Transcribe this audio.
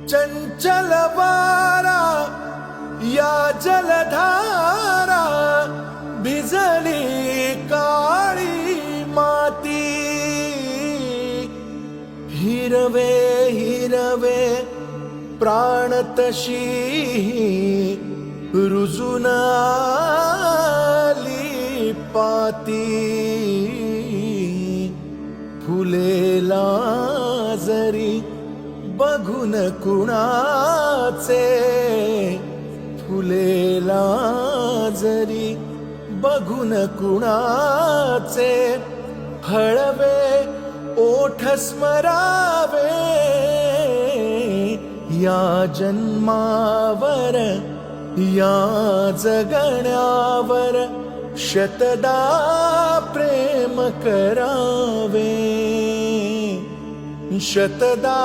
चंचल वारा या जलधारा भिजली काळी माती। हिरवे हिरवे प्राण तशी रुजून आली पाती। फुलेला जरी बघून कुणाचे, फुलेला जरी बघून कुणाचे, हळवे ओठ स्मरावे या जन्मावर या जगण्यावर शतदा प्रेम करावे, शतदा